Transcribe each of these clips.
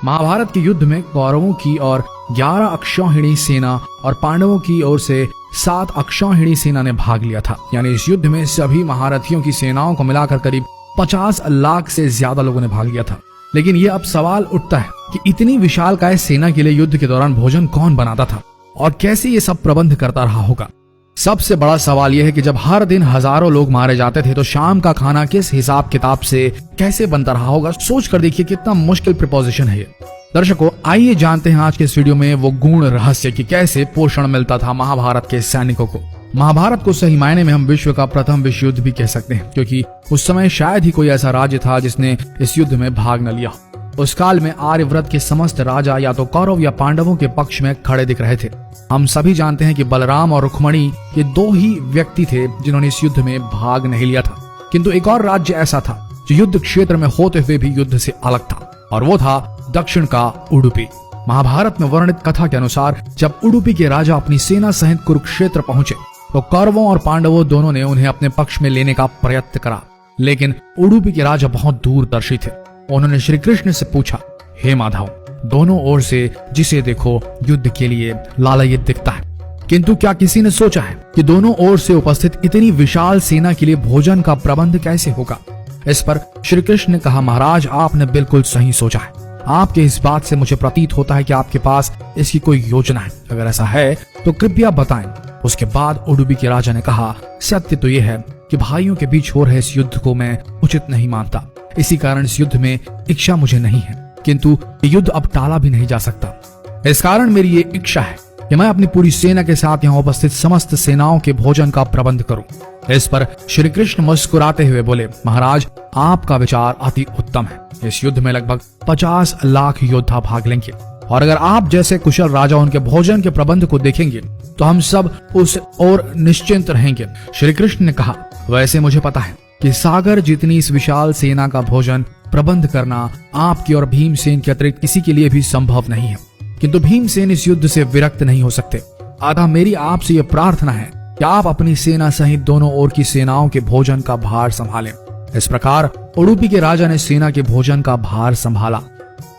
महाभारत के युद्ध में कौरवों की और 11 अक्षौहिणी सेना और पांडवों की ओर से 7 अक्षौहिणी सेना ने भाग लिया था। यानी इस युद्ध में सभी महारथियों की सेनाओं को मिलाकर करीब 50 लाख से ज्यादा लोगों ने भाग लिया था। लेकिन ये अब सवाल उठता है कि इतनी विशालकाय सेना के लिए युद्ध के दौरान भोजन कौन बनाता था और कैसे ये सब प्रबंध करता रहा होगा। सबसे बड़ा सवाल यह है कि जब हर दिन हजारों लोग मारे जाते थे तो शाम का खाना किस हिसाब किताब से कैसे बनता रहा होगा। सोच कर देखिए कितना मुश्किल प्रिपोजिशन है ये। दर्शकों, आइए जानते हैं आज के इस वीडियो में वो गूढ़ रहस्य कि कैसे पोषण मिलता था महाभारत के सैनिकों को। महाभारत को सही मायने में हम विश्व का प्रथम विश्व युद्ध भी कह सकते हैं, क्योंकि उस समय शायद ही कोई ऐसा राज्य था जिसने इस युद्ध में भाग न लिया। उस काल में आर्यव्रत के समस्त राजा या तो कौरव या पांडवों के पक्ष में खड़े दिख रहे थे। हम सभी जानते हैं कि बलराम और रुक्मणी ये 2 ही व्यक्ति थे जिन्होंने इस युद्ध में भाग नहीं लिया था। किंतु एक और राज्य ऐसा था जो युद्ध क्षेत्र में होते हुए भी युद्ध से अलग था, और वो था दक्षिण का उडुपी। महाभारत में वर्णित कथा के अनुसार जब उडुपी के राजा अपनी सेना सहित कुरुक्षेत्र पहुंचे तो कौरवों और पांडवों दोनों ने उन्हें अपने पक्ष में लेने का प्रयत्न करा। लेकिन उडुपी के राजा बहुत दूरदर्शी थे। उन्होंने श्री कृष्ण से पूछा, हे माधव, दोनों ओर से जिसे देखो युद्ध के लिए लालायित दिखता है, किंतु क्या किसी ने सोचा है कि दोनों ओर से उपस्थित इतनी विशाल सेना के लिए भोजन का प्रबंध कैसे होगा। इस पर श्री कृष्ण ने कहा, महाराज, आपने बिल्कुल सही सोचा है। आपके इस बात से मुझे प्रतीत होता है कि आपके पास इसकी कोई योजना है। अगर ऐसा है तो कृपया बताएं। उसके बाद उडुपी के राजा ने कहा, सत्य तो यह है कि भाइयों के बीच हो रहे इस युद्ध को मैं उचित नहीं मानता। इसी कारण इस युद्ध में इच्छा मुझे नहीं है, किंतु ये युद्ध अब टाला भी नहीं जा सकता। इस कारण मेरी ये इच्छा है कि मैं अपनी पूरी सेना के साथ यहाँ उपस्थित समस्त सेनाओं के भोजन का प्रबंध करूं। इस पर श्री कृष्ण मुस्कुराते हुए बोले, महाराज, आपका विचार अति उत्तम है। इस युद्ध में लगभग 50 लाख योद्धा भाग लेंगे, और अगर आप जैसे कुशल राजा उनके भोजन के प्रबंध को देखेंगे तो हम सब उस ओर निश्चिंत रहेंगे। श्री कृष्ण ने कहा, वैसे मुझे पता है कि सागर जितनी इस विशाल सेना का भोजन प्रबंध करना आपकी और भीमसेन के अतिरिक्त किसी के लिए भी संभव नहीं है, किंतु भीमसेन इस युद्ध से विरक्त नहीं हो सकते। अतः मेरी आपसे यह प्रार्थना है कि आप अपनी सेना सहित दोनों ओर की सेनाओं के भोजन का भार संभालें। इस प्रकार उडुपी के राजा ने सेना के भोजन का भार संभाला।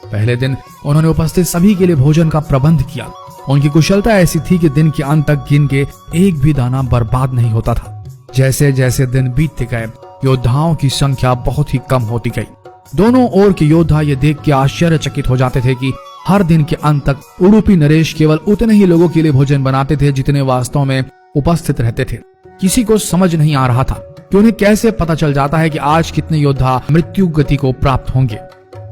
पहले दिन उन्होंने उपस्थित सभी के लिए भोजन का प्रबंध किया। उनकी कुशलता ऐसी थी कि दिन के अंत तक गिन के एक भी दाना बर्बाद नहीं होता था। जैसे जैसे दिन बीतते गए योद्धाओं की संख्या बहुत ही कम होती गई। दोनों ओर के योद्धा ये देख के आश्चर्यचकित हो जाते थे कि हर दिन के अंत तक उडुपी नरेश केवल उतने ही लोगों के लिए भोजन बनाते थे जितने वास्तव में उपस्थित रहते थे। किसी को समझ नहीं आ रहा था कि उन्हें कैसे पता चल जाता है कि आज कितने योद्धा मृत्यु गति को प्राप्त होंगे,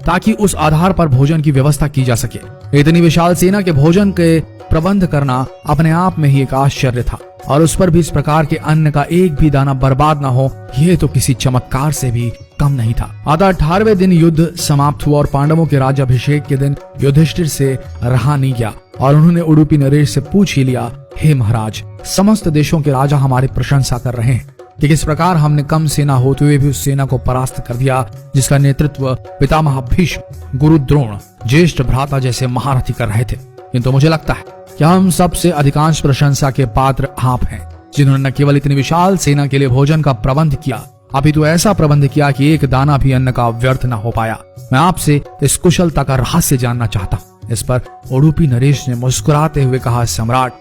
ताकि उस आधार पर भोजन की व्यवस्था की जा सके। इतनी विशाल सेना के भोजन के प्रबंध करना अपने आप में ही एक आश्चर्य था, और उस पर भी इस प्रकार के अन्न का एक भी दाना बर्बाद ना हो, यह तो किसी चमत्कार से भी कम नहीं था। अतः 18वें दिन युद्ध समाप्त हुआ और पांडवों के राज्याभिषेक के दिन युधिष्ठिर से रहा नहीं गया, और उन्होंने उडुपी नरेश से पूछ ही लिया, हे महाराज, समस्त देशों के राजा हमारी प्रशंसा कर रहे हैं कि किस प्रकार हमने कम सेना होते हुए भी उस सेना को परास्त कर दिया जिसका नेतृत्व पितामह भीष्म, गुरु द्रोण, ज्येष्ठ भ्राता जैसे महारथी कर रहे थे। किंतु मुझे लगता है कि हम सबसे अधिकांश प्रशंसा के पात्र आप हैं, जिन्होंने न केवल इतनी विशाल सेना के लिए भोजन का प्रबंध किया, अपितु ऐसा प्रबंध किया कि एक दाना भी अन्न का व्यर्थ न हो पाया। मैं आपसे इस कुशलता का रहस्य जानना चाहता हूँ। इस पर उडुपी नरेश ने मुस्कुराते हुए कहा, सम्राट,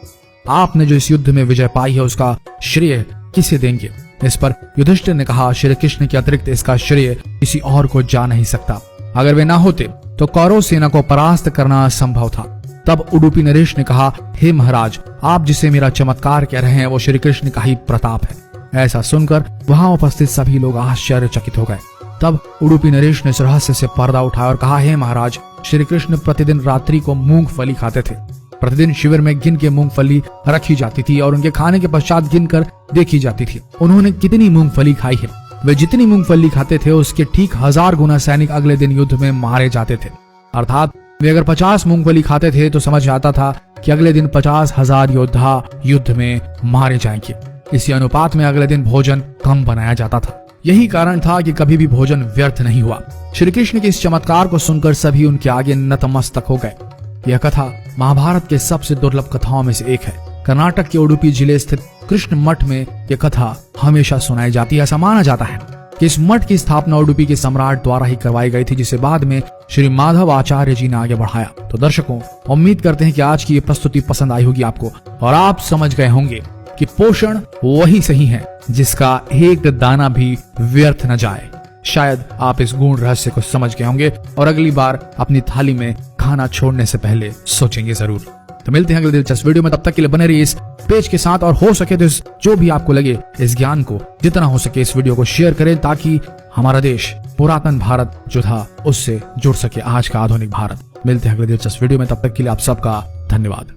आपने जो इस युद्ध में विजय पाई है उसका श्रेय किसे देंगे। इस पर युधिष्ठिर ने कहा, श्री कृष्ण के अतिरिक्त इसका श्रेय किसी और को जा नहीं सकता। अगर वे ना होते तो कौरव सेना को परास्त करना असंभव था। तब उडुपी नरेश ने कहा, हे महाराज, आप जिसे मेरा चमत्कार कह रहे हैं वो श्री कृष्ण का ही प्रताप है। ऐसा सुनकर वहां उपस्थित सभी लोग आश्चर्यचकित हो गए। तब उडुपी नरेश ने इस रहस्य से पर्दा उठाया और कहा, हे महाराज, श्री कृष्ण प्रतिदिन रात्रि को मूंगफली खाते थे। प्रतिदिन शिविर में गिन के मूंगफली रखी जाती थी और उनके खाने के पश्चात गिनकर देखी जाती थी उन्होंने कितनी मूंगफली खाई है। वे जितनी मूंगफली खाते थे उसके ठीक 1000 गुना सैनिक अगले दिन युद्ध में मारे जाते थे। अर्थात वे अगर 50 मूंगफली खाते थे तो समझ आता था कि अगले दिन 50,000 योद्धा युद्ध में मारे जाएंगे। इसी अनुपात में अगले दिन भोजन कम बनाया जाता था। यही कारण था कि कभी भी भोजन व्यर्थ नहीं हुआ। श्री कृष्ण के इस चमत्कार को सुनकर सभी उनके आगे नतमस्तक हो गए। यह कथा महाभारत के सबसे दुर्लभ कथाओं में से एक है। कर्नाटक के उडुपी जिले स्थित कृष्ण मठ में यह कथा हमेशा सुनाई जाती है। ऐसा माना जाता है कि इस मठ की स्थापना उडुपी के सम्राट द्वारा ही करवाई गई थी, जिसे बाद में श्री माधव आचार्य जी ने आगे बढ़ाया। तो दर्शकों, उम्मीद करते हैं कि आज की ये प्रस्तुति पसंद आई होगी आपको और आप समझ गए होंगे कि पोषण वही सही है जिसका एक दाना भी व्यर्थ न जाए। शायद आप इस गूढ़ रहस्य को समझ गए होंगे और अगली बार अपनी थाली में खाना छोड़ने से पहले सोचेंगे जरूर। तो मिलते हैं अगले दिलचस्प वीडियो में, तब तक के लिए बने रहिए इस पेज के साथ और हो सके तो जो भी आपको लगे इस ज्ञान को जितना हो सके इस वीडियो को शेयर करें, ताकि हमारा देश पुरातन भारत जो था उससे जुड़ सके आज का आधुनिक भारत। मिलते हैं अगले दिलचस्प वीडियो में, तब तक के लिए आप सबका धन्यवाद।